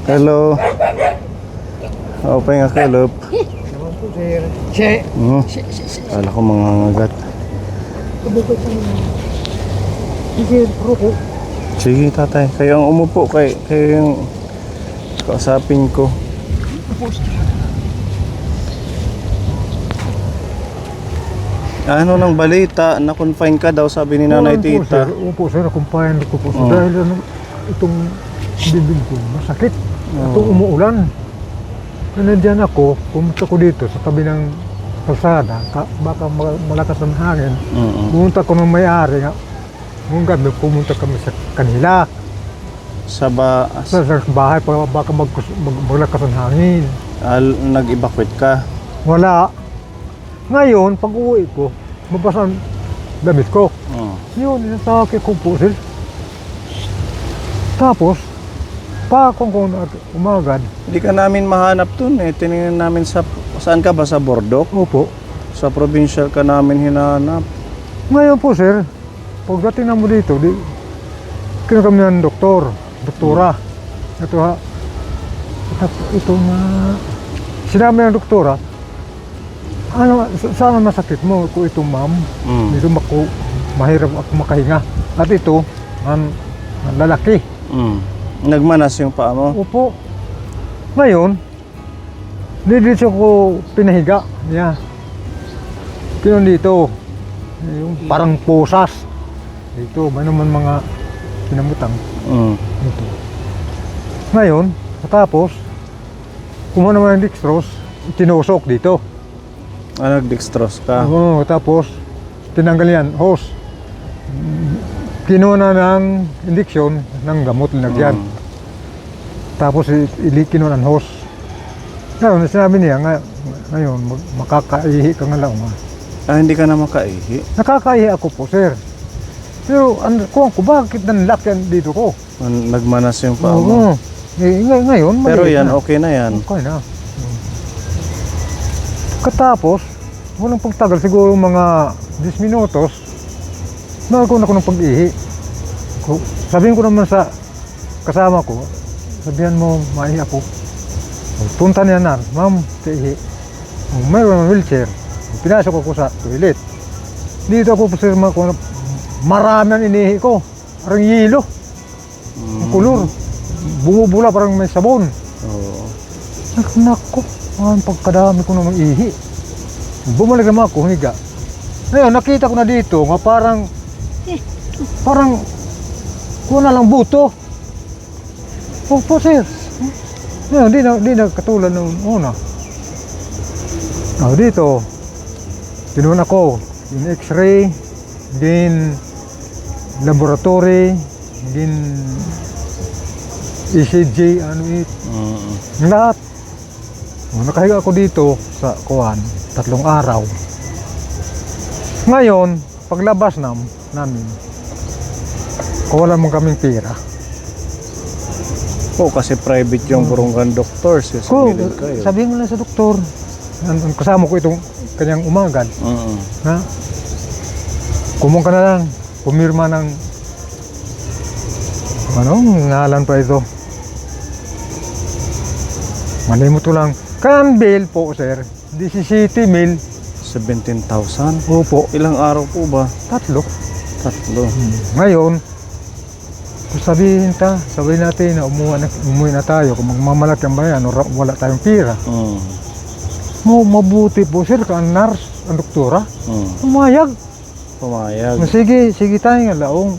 Hello. Apa nga kalop? Naman po, sir. Che. Kala ko mangangagat. Sir, pro. Sige tatay, kayo ang umupo, kayo yung kausapin ko. Ano nang balita? Na-confine ka daw, sabi ni Nanay Tita. Opo, sir. Kumpayan ko po. Dahil itong bibig ko, masakit. Itong umuulan. Nandiyan ako, pumunta ko dito sa tabi ng kalsada. Baka malakas ang hangin. Pumunta ko ng may-ari nga. Nung gabi, pumunta kami sa kanila. Sa bahay, baka maglakas ang hangin. Nag-evacuate ka? Wala. Ngayon, pag uwi ko, mabasa ang damit ko. Yun, inatake ko po sir. Tapos, pa akong umagad. Hindi ka namin mahanap dun eh. Tinignan namin saan ka ba? Sa Bordok? Opo. Sa provincial ka namin hinahanap. Ngayon po sir, pagdating na mo dito, kino kami ng doktora. Ito ha, ito na, sinabi ng doktora, ano, saan ang masakit mo? Kung ito ma'am, dito mahirap ako makahinga. At ito, ang lalaki. Nagmanas yung paa mo? Opo. Ngayon, dito ko pinahiga. Yeah. Pinon dito, yung parang pusas. Dito, may naman mga pinamutang. Dito. Ngayon, tapos, kumuha naman ng dextrose, tinusok dito. Nag-dextrose ka? Oo, tapos tinanggal yan, hose. Kinuha na ng injection ng gamot linagyan. Tapos kinuha ng hose. Ngayon, sinabi niya, ngayon, makakaihi ka nga lang. Hindi ka na makaihi? Nakakaihi ako po, sir. Pero, kuha ko, bakit nanlak yan dito ko? Nagmanas yung paa mo? Oo. Ngayon, pero yan, okay na yan? Okay na. Katapos, walang pagtagal, siguro mga 10 minutos, nagkaroon ako ng pag-ihi. Sabihin ko naman sa kasama ko, sabihan mo, maihi ako. Punta niya na, ma'am, ihi. Mayroon ng wheelchair. Pinasok ako sa toilet. Dito ako sir, marami ang inihi ko. Parang yelo. Ang kulor. Bumubula parang may sabon. Naku. Ang pagkadami ko namang ihi. Bumalik naman ako, humiga. Ngayon, nakita ko na dito, nga parang kuha na lang buto. Opo, sir. Ngayon, di na katulad ng una. Dito, tinunan ako, yung x-ray, din laboratory, din ECG, lahat. Nakahiga ako dito sa kuwan, 3 araw. Ngayon, paglabas namin, wala mong kaming pera. Kasi private yung burunggan doctor. Sabihin mo lang sa doktor, kasama ko itong kanyang umagad. Na, kumong ka na lang, pumirma ng, ngalan pa ito. Malimot ko lang. Kaya ang bill po, sir, 17 mil. 17,000? Opo. Ilang araw po ba? 3. Ngayon, kung sabihin natin na umuwi na tayo, kung magmamalaki ang bayan, wala tayong pira. Mabuti po, sir, ka ang nurse, ang doktora, pumayag. Sige tayo nga laong.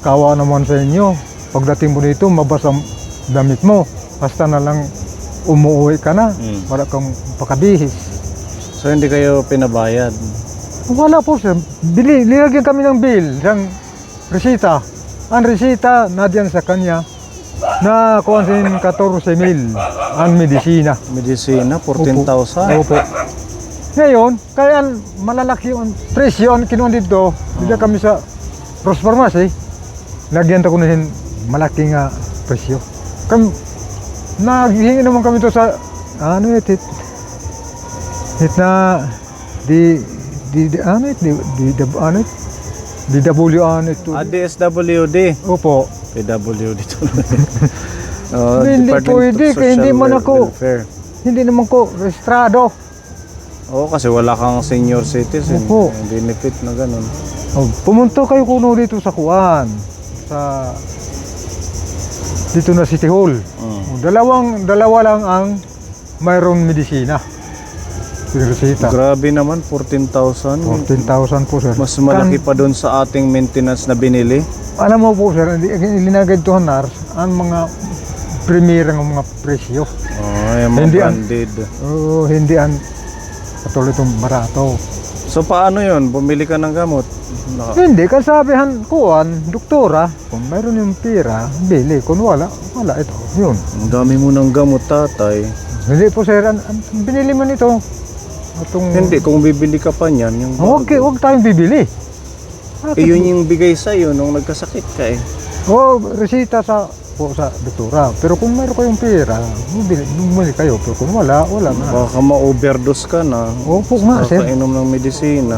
Kawa naman sa inyo. Pagdating mo dito, mabasa ang damit mo. Basta na lang umuwi ka na, wala kang pakabihis. So hindi kayo pinabayad? Wala po sir, nilagyan kami ng bill, ng resita. Ang resita na diyan sa kanya, na kuha sin 14 mil ang medisina. Medisina, 14,000? Opo. Ngayon, kaya malalaki yung presyo ang kinuha dito, dito kami sa Rose Pharmacy, lagyan ko na malaking presyo. Naghihingi naman kami to sa DSWD. DSWD. Opo. PW dito. Hindi Department pwede, of kaya hindi Social man ako- Welfare. Hindi naman ko registrado. Oo, kasi wala kang senior citizen. Opo. Benefit na ganun. Pumunta kayo kuno dito sa Kuan. Dito na City Hall. Dalawa lang ang mayroong medisina. Resita. Grabe naman, 14,000. 14,000 po, sir. Mas malaki pa doon sa ating maintenance na binili. Alam mo po, sir, linagad to nars ang mga premier ng mga presyo. Oh, yung mga Hindi branded. Hindi ang katulad itong barato. So paano yun? Bumili ka ng gamot? Hindi, kasabihan kuan, doktora, kung mayroon yung pira, bili. Kung wala, ito. Yun. Ang dami mo ng gamot, tatay. Hindi po, sir, binili mo nito. Hindi, kung bibili ka pa niyan, yung Huwag tayong bibili. yun yung bigay sa'yo nung nagkasakit ka eh. Resita sa doktora. Pero kung mayroon kayong pera, bumili kayo. Pero kung wala na. Baka ma-overdose ka na. Opo nga, sir. Kakainom ng medisina.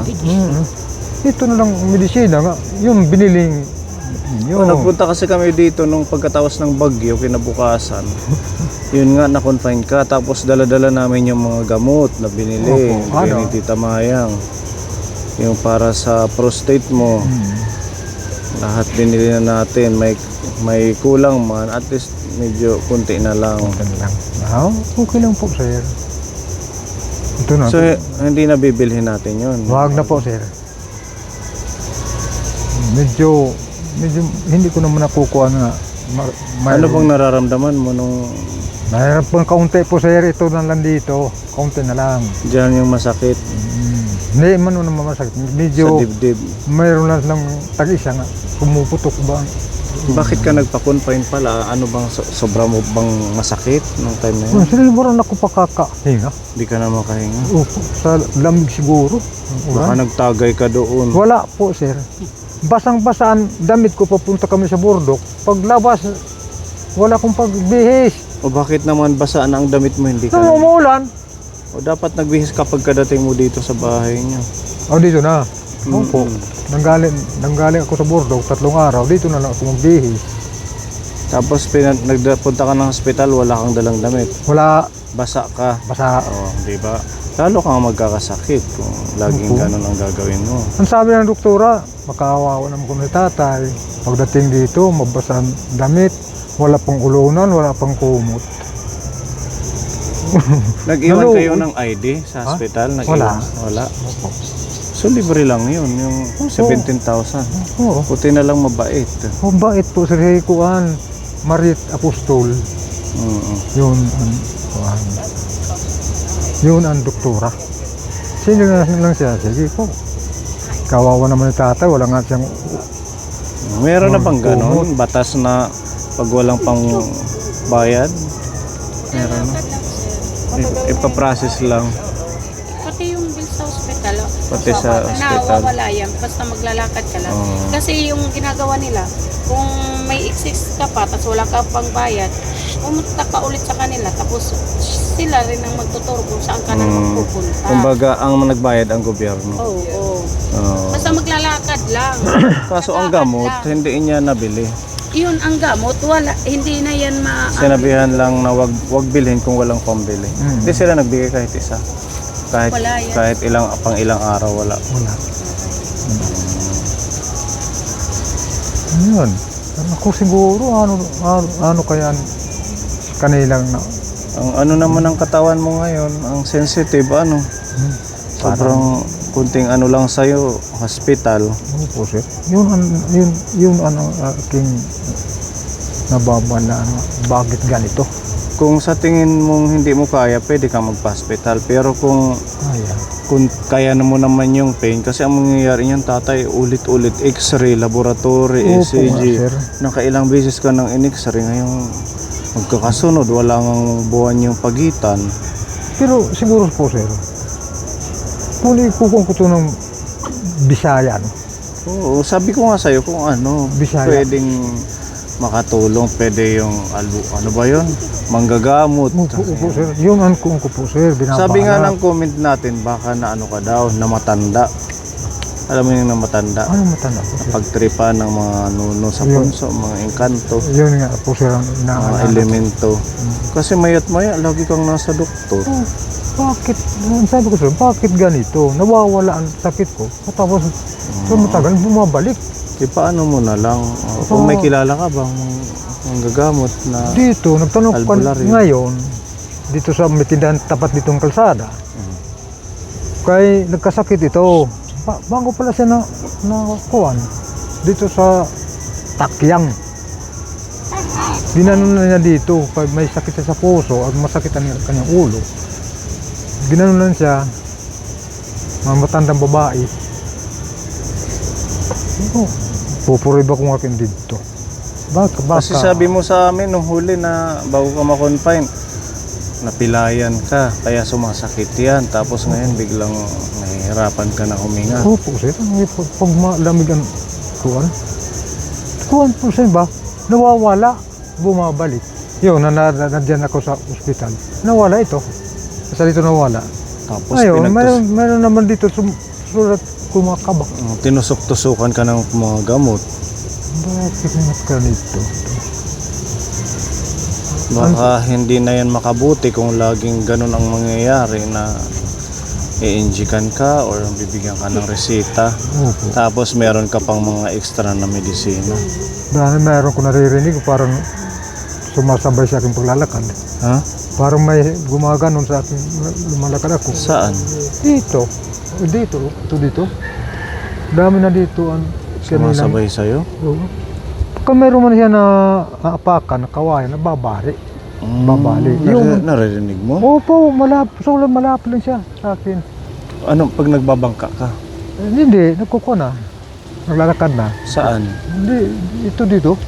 Ito na lang medisina nga. Yung biniling Oh, nagpunta kasi kami dito nung pagkatapos ng bagyo, kinabukasan. Yun nga, na-confine ka. Tapos dala-dala namin yung mga gamot na binili. Opo, Ni Tita Mayang. Yung para sa prostate mo. Lahat binili na natin. May kulang man. At least medyo kunti na lang. Okay lang po, sir. Ito na. So, hindi na bibilhin natin yun. Wag na po, sir. Medyo hindi ko naman nakukuha na. Ano bang nararamdaman mo nung Mayroon pong kaunti po, sir. Ito na lang dito. Kaunti na lang. diyan yung masakit Hindi man naman masakit. sa Medyo dibdib? mayroon lang tag-isa nga. Pumuputok ba? Bakit ka nagpa-confine pala? Ano bang sobra mo bang masakit nung time na yun? Sinimuran ako pakakahinga. Hindi ka na makahinga. Opo, sa lamig siguro. Baka nagtagay ka doon. Wala po, sir. Basang-basaan damit ko papunta kami sa burdok. Paglabas, wala akong pagbihis. O bakit naman basa na ang damit mo? Hindi ka Nung umuulan, O dapat nagbihis kapag kadating mo dito sa bahay niyo. dito na. Opo. Nanggaling ako sa burdok, 3 araw. Dito na lang ako magbihis. Tapos nagpunta ka ng hospital, wala kang dalang damit. Wala, Basa ka. basa. O, di ba? Lalo kang magkakasakit kung laging Opo. ganun ang gagawin mo. Ang sabi ng doktora, makakawawa naman ko ni tatay. Pagdating dito, mabasa ang damit. Wala pang ulunan, wala pang kumot. Nag-iwan Lalo- kayo ng ID sa hospital? Wala. Wala. So libre lang yun, yung 17,000. Oo. Puti na lang mabait. Mabait po, Sir Kuan. Marit Apostol. Yun ang kuan. Yun ang doktora. Sino lang siya? Sige po. Kawawa naman ni tatay, wala nga siyang Meron na bang ganun? Batas na pag walang pang bayad? Meron na. Ipaprocess lang. Pati yung bill sa ospital, Pati sa ospital. nawawala yan, basta maglalakad ka lang. Kasi yung ginagawa nila, kung may excess ka pa, tapos wala ka pang bayad, pumunta ka ulit sa kanila, tapos sila rin ang magtuturo kung saan ka na magpupunta. Kumbaga, ang nagbayad ang gobyerno. Oo, oo. Oo. Basta maglalakad lang. Kaso ang gamot, hindi niya nabili. Yun ang gamot, wala, hindi na yan Sinabihan lang na wag bilhin kung walang pambili. Hindi sila nagbigay kahit isa. Wala yan. Kahit ilang araw wala. wala. Yun. Ako siguro, ano kaya kanilang na, Ang ano naman ang katawan mo ngayon, ang sensitive, sobrang kunting ano lang sa'yo, hospital. ano po, sir? Yun ang aking nababala, bakit ganito? Kung sa tingin mong hindi mo kaya, pwede ka magpa-hospital. Pero kung kaya na mo naman yung pain, kasi ang mangyayari niyan, tatay, ulit-ulit x-ray, laboratory, Opo ECG. nga, sir. Nakailang beses ka ng in-x-ray, ngayong magkakasunod, wala ngang buwan yung pagitan. Pero siguro po, sir, kung ikukong ko ito ng Bisaya, no? Oo, sabi ko nga sa'yo kung Bisaya. pwedeng makatulong, pwede yung ano ba yun? Manggagamot. Opo, sir. Yun ang kung ko po, sir, binabala. Sabi nga ng comment natin, baka na ano ka daw, na matanda. Alam mo yung na matanda. Ano matanda po sir? Pagtripa ng mga nuno sa Yun. punso, mga engkanto, Yun nga po sir ang mga inaalala. elemento. Kasi mayat maya, lagi kang nasa doktor. Oh, bakit? Ang sabi ko sir, bakit ganito? Nawawala ang sakit ko. Tapos so matagal bumabalik. Di paano mo na lang, kung may kilala ka bang gagamot na Dito, nagtanong pa albularyo? ngayon, dito sa may tindahan tapat ditong kalsada. Kay nagkasakit ito. Bago pala siya na kuwan. Dito sa Takyang. Ginanon na niya dito. Pag may sakit siya sa puso at masakit ang kanyang ulo. Ginanon na siya. Mga matandang babae. Oh, pupuri ba kung akin dito? Baka. Kasi sabi mo sa amin nung huli na bago ka ma-confine, napilayan ka, kaya sumasakit yan. Tapos ngayon biglang nahihirapan ka na huminga. Opo sir, pag malamig ang kuwan po sir ba, nawawala, bumabalik. Yun, nandiyan ako sa ospital, nawala ito. Sa dito nawala. Tapos Ayun, meron naman dito sulat kumakabak. tinusok-tusukan ka ng mga gamot. Bakit naman ka nito? Baka hindi na yan makabuti kung laging ganun ang mangyayari na i-injikan ka or bibigyan ka ng resita. Opo. Tapos meron ka pang mga extra na medisina. Dahil meron ko naririnig, parang sumasabay sa aking paglalakad. Ha? Parang may gumaganon sa akin, lumalakad ako. Saan? Dito. Dito. Dami na dito ang Sumasabay sa'yo? Oo. Kung meron man siya na apakan, na kawayan, na babari. Babali. Naririnig mo? Opo, malapit lang siya sa akin. Ano, pag nagbabangka ka? Hindi, nagkuko na. Naglalakad na. Saan? Hindi, ito dito.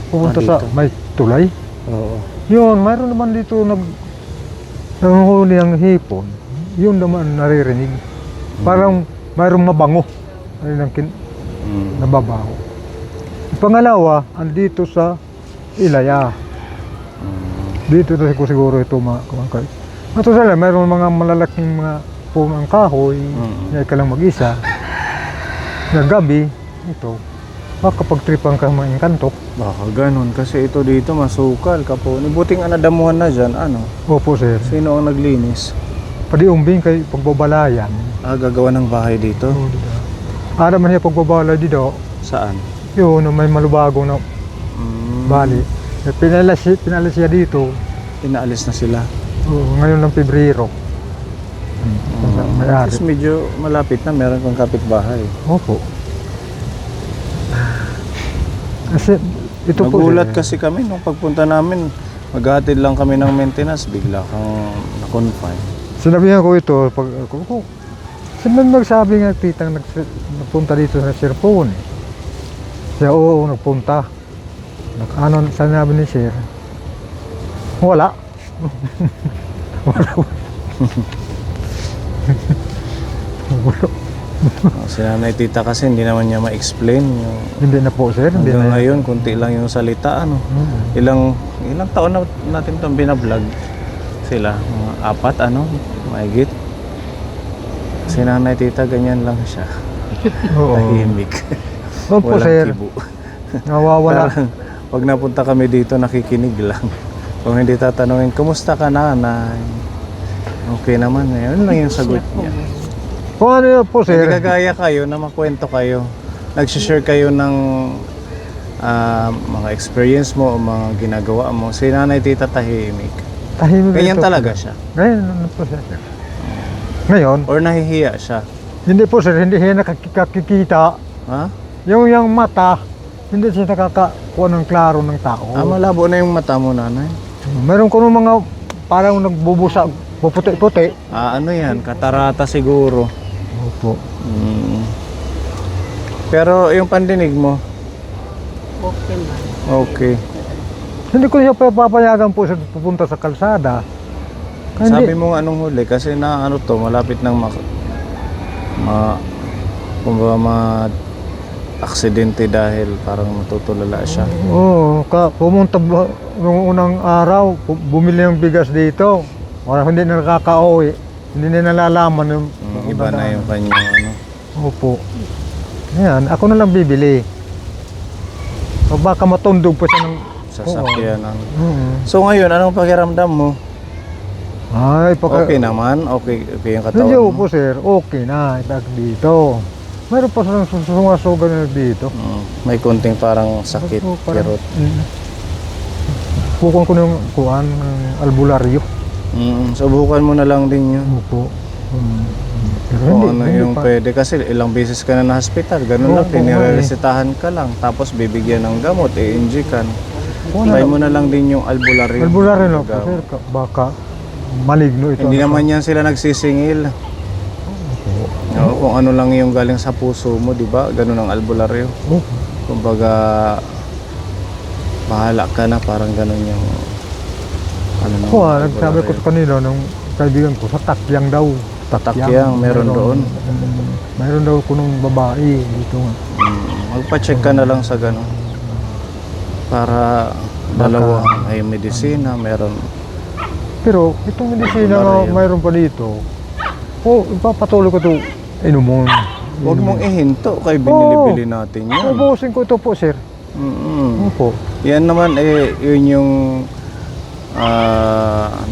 Pupunta Ah, sa dito. may tulay. Oo. Yun, mayroon naman dito nanghuli ang hipon. Yun naman naririnig. Parang mayroong mabango. Ayun ang nababaho. Pangalawa, andito sa Ilaya. Dito na siguro ito mga kumangkay. Ito sila, mayroon mga malalaking mga punang kahoy. Ngayon ka lang mag-isa. Na gabi, ito. Baka pagtripan ka mga engkanto. Baka ganun. Kasi ito dito masukal ka po. Buting anadamuhan na dyan. Ano? Opo sir. Sino ang naglinis? Padi umbing kay pagbabalayan. Gagawa ng bahay dito? Ada man siya pagbabalay dito. Saan? Yun, may malubagong na bali. Pinalas siya dito. Pinaalis na sila. Ngayon ng Pebrero. May-ari. Tapos medyo malapit na. Meron kang kapitbahay. Opo. Kasi ito po. Nagulat kasi kami nung pagpunta namin. Maghatid lang kami ng maintenance. Bigla kang na-confine. Sinabihan ko ito. Pag ako, sino nagsabi nga titang nagpunta dito sa cellphone? Siya, oo, nagpunta. Ano, sinabi ni Sir? Wala. Si Nanay Tita kasi hindi naman niya ma-explain yung Hindi na po sir. Hindi hanggang na. ngayon kunti lang yung salita ano. Ilang taon na natin itong binablog sila, mga 4 ano, mahigit. Si Nanay Tita ganyan lang siya. Oo. Tahimik. Opo Walang sir. kibo. Nawawala. Parang pag napunta kami dito nakikinig lang. Kung hindi tatanungin, kumusta ka nanay? Okay naman, yun lang yung sagot niya. Kung ano yun po Hindi sir. kagaya kayo na makwento kayo. Nag-share kayo ng mga experience mo o mga ginagawa mo. Si Nanay Tita tahimik. Tahimik Ganyan ito. talaga siya. Ngayon ano po sir. Ngayon, Or nahihiya siya. hindi po sir, hindi siya nakakikita. Ha? Yung mata, hindi siya nakakakuha ng klaro ng tao. Malabo na yung mata mo, nanay. Meron ko ng mga parang nagbubusa, puputi-puti. Ano yan? Katarata siguro. Opo. Pero yung pandinig mo, Okay man. okay. Hindi ko siya papayagan po sa pupunta sa kalsada. Sabi mo nga anong huli kasi na ano to, malapit ng aksidente dahil parang natutulala siya. Oo, pumunta nung unang araw, bumili ng bigas dito. Wala, hindi na nakaka-uwi. Hindi na nalalaman yung Iba na yung kanyang ano. Opo. Yan, ako na lang bibili. O baka matundog pa siya ng... Sasakyan. Oo. So ngayon, anong pakiramdam mo? Ay, Okay naman? Okay yung katawan Hindi mo? po sir, okay na. Itag dito. Mayroon pa silang susunga-suga na dito. May konting parang sakit, Opo, parang- kirot. Bukon ko ng kuhan, ng albularyo. Subukan mo na lang din yun. Opo. Pero Kung hindi- ano hindi yung pa. pwede kasi ilang beses ka na hospital, ganun lang, Opo, piniresetahan ka lang, tapos bibigyan ng gamot, i-injikan. Kung Try ano, mo na lang din yung albularyo. albularyo na po sir, baka maligno ito. Hindi naman yan sila nagsisingil. Oo, kung ano lang yung galing sa puso mo, di ba? Ganun ang albularyo. Opo. Kumbaga, bahala ka na, parang ganun yung ano ng Kuha, nagsabi ko albularyo. sa kanila nung kaibigan ko, sa Takyang daw. Takyang, meron doon. Mayroon daw ko nung babae dito nga. Magpa-check ka na lang sa ganun. Para dalawa may medisina, meron. Pero itong medisina nga Albularyo. mayroon pa dito, ipapatuloy ko ito inumon. Huwag mong ihinto kay binili-bili natin yan. Ubusin ko ito po sir. Opo. Yan naman yun yung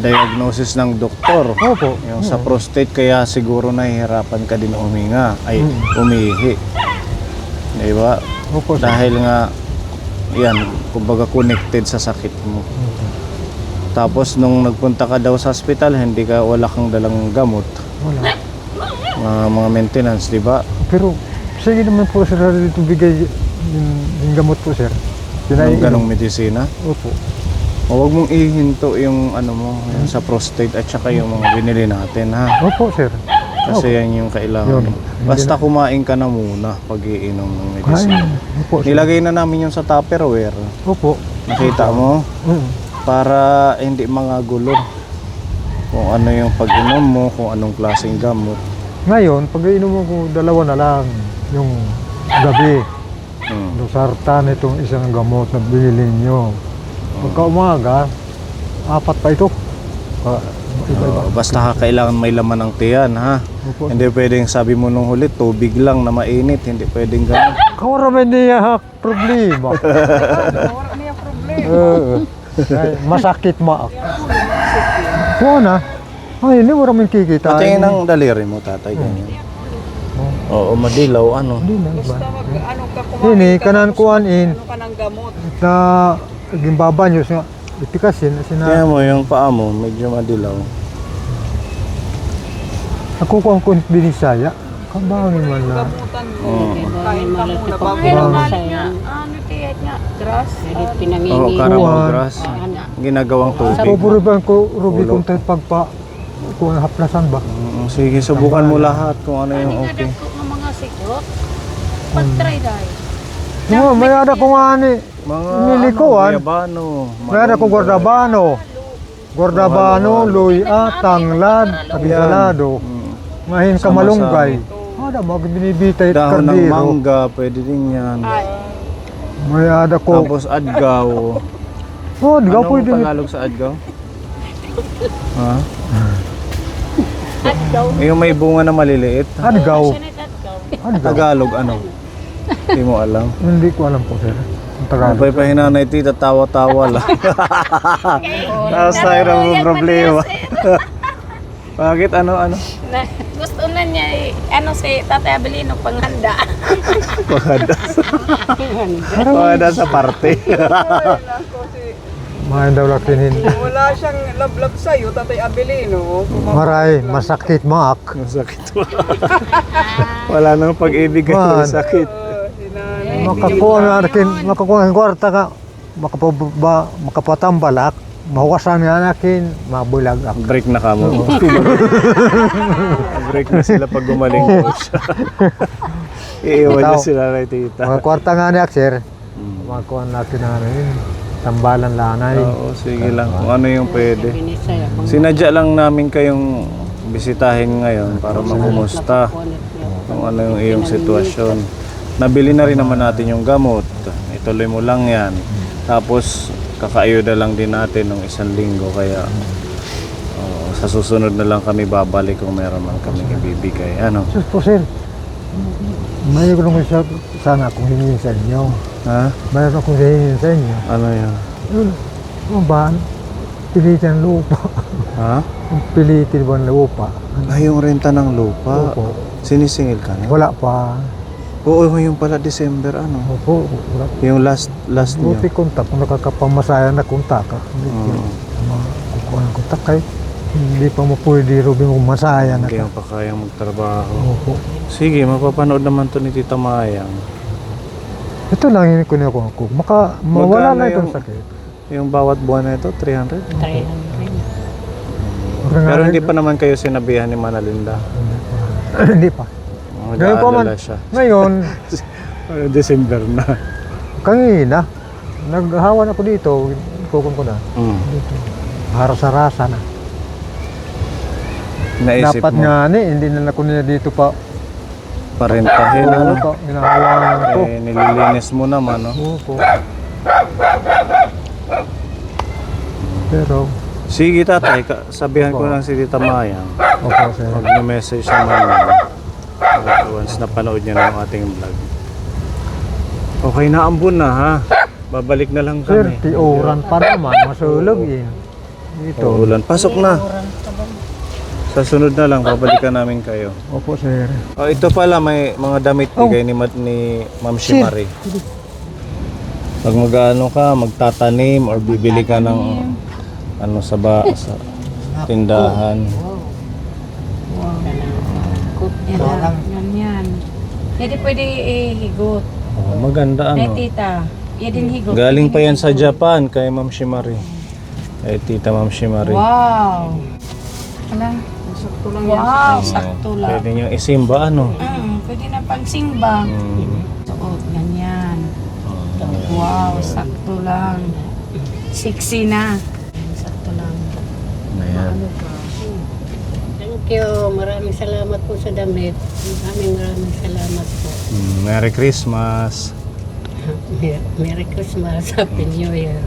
diagnosis ng doktor. Opo. Yung sa prostate, kaya siguro nahihirapan ka din huminga, ay umihi. Di ba? Opo sir. Dahil nga, yan, kumbaga connected sa sakit mo. Tapos nung nagpunta ka daw sa hospital, wala kang dalang gamot, Wala. mga maintenance, di ba? Pero sige naman po sir dito bigay yung gamot po sir. Yung ganong medisina. Opo. O wag mong ihinto yung ano mo, yung sa prostate at saka yung mga binili natin, ha? Opo sir. Kasi yan yung kailangan. Yun. Basta kumain ka na muna pag iinom ng Ay, medicine. opo sir. Nilagay na namin yung sa Tupperware. Opo. Nakita mo? Para hindi mga gulo. Kung ano yung pag-inom mo, kung anong klaseng gamot. Ngayon, pag inom ko, dalawa na lang. Yung gabi. Losartan itong isang gamot na binili nyo. Pagka umaga, 4 pa ito. Iba-iba. Basta kailangan may laman ng tiyan, ha? Opo. Hindi pwedeng sabi mo nung huli, tubig lang na mainit. Hindi pwedeng gano'n. Kawarami niya problema. Ay, masakit maak. Kuha na. Ay, hindi mo ramin kikita. Patingin ang daliri mo, tatay. Ganyan. Oo, madilaw, ano. Hindi na ba? Ano ka kumain Ini, ka kanan tapos kuhan in. ano ka ng gamot. Na, gimbaba nyo siya. Itikasin. Kaya mo, yung paa mo, medyo madilaw. Ako ko ang binisaya. Kabangin man na. Gamutan mo. Kain ka muna bago. Pero galit nga. Ano tiyat nga? Grass. Oo, karamagras. Ginagawang tubig. Pupuriban ko, Ruby, kung tayo pagpa, kung haplasan ba? Sige, subukan mo lahat kung ano yung Ano okay. nga ng mga sigot? Pag-try dahil. Oo, may ada ko nga ni. Mga Nilikuan. guyabano. May ada ko Gordabano. Gordabano, luya, tanglad, abisalado. Ngayon ka malunggay. Ada mo, binibitay at Dahon ng kardiro. mangga, pwede din yan. Ay. May ada ko. Tapos adgaw. Oh, di ka Anong pwede. Tagalog sa adgaw? Ha? At daw. Yung may bunga na maliliit. Adgaw. Adgaw. Tagalog, ano? Hindi mo alam. Hindi ko alam po, sir. Ang Tagalog. Abay pa hinanay tita, tawa-tawa lang. Tapos tayo ng problema. Bakit? Ano? Na, gusto na niya ano si Tatay Abelino panghanda. Pagkada sa parte. Mahin daw lakinin. Wala siyang lablab sa'yo, Tatay Abelino. Maray, masakit maak. Masakit. Wala nang pag-ibig Man. kayo, sakit. Makakuha na akin, makakuha ng kwarta ka. Makapatambalak. Mahuwasan nga akin, mabulag ako. Break na ka mo. Break na sila pag gumaling po siya. Iiwan niya Ikaw. sila kay tita. Mga kwarta nga niya, sir. Makakuha natin na tambalan lanay. Oo, sige lang. Kung ano yung pwede. Sinadya lang namin kayong bisitahin ngayon para makumusta kung ano yung iyong sitwasyon. Nabili na rin naman natin yung gamot. Ituloy mo lang yan. Tapos kakaayuda lang din natin ng 1 linggo. Kaya sa susunod na lang kami babalik kung meron man kami ibibigay. Ano? Sus po, sir. Mayroon ko sana akong hingin sa inyo. Ha? Mayroon akong hingin sa inyo. Ano yan? Yun, ano ba? Pilitin ang lupa. Ha? Pilitin ba ang lupa? Ay, yung renta ng lupa. Opo. Sinisingil ka na? Wala pa. Oo, ngayon pala December, ano? Opo, wala. Yung last niyo. Buti kontak, kung nakakapamasayan na kontak. Mm. Kukuha ng kontak kay hindi pa mo pwede Ruby mo masaya na Hindi ka. mo pa kayang magtrabaho. Opo. Sige, mapapanood naman to ni Tita Mayang. Ito lang yung kunin ko. Mawala Magkano na itong yung- sakit. Yung bawat buwan na ito, 300? 300. Pero hindi pa naman kayo sinabihan ni Manalinda. Hindi pa. Ngayon pa man. Nag-aalala siya. Ngayon, December na. kanina, naghawan ako dito, kukun ko na. Dito. Harasa-rasa na. Naisip Dapat mo, nga hindi na ako nila dito pa. parentahin, ano? Opo, hinahawangan ko. Eh, nililinis mo naman, no? Opo. Pero, Sige, tatay, sabihan ko lang si Tita Mayang. opo sir. Pag na-message naman niya, once napanood niya ng ating vlog. Okay na, ambon na, ha? Babalik na lang Sir, kami. tiuran pa naman, masulog yun. Dito. Ulan. Pasok na. Sa sunod na lang, babalikan namin kayo. Opo sir. Oh, ito pala, may mga damit bigay ni Ma'am Shimari. Pag mag-ano ka, magtatanim or bibili ka ng ano sa tindahan. Yan. Hindi pwede higot. Oh, maganda Ay, ano. tita. Yan din higot. Galing pa yan sa Japan kay Ma'am Shimari. Eh, Tita Ma'am Shimari. Wow. Ala. Sakto lang yan. Wow, Oh, sakto lang. pwede nyo isimba, ano? Pwede na pang simba. Suot, ganyan. Wow, sakto lang. Sexy na. Sakto lang. Ayan. Thank you. Maraming salamat po sa damit. Maraming salamat po. Merry Christmas. Merry Christmas. Happy New Year.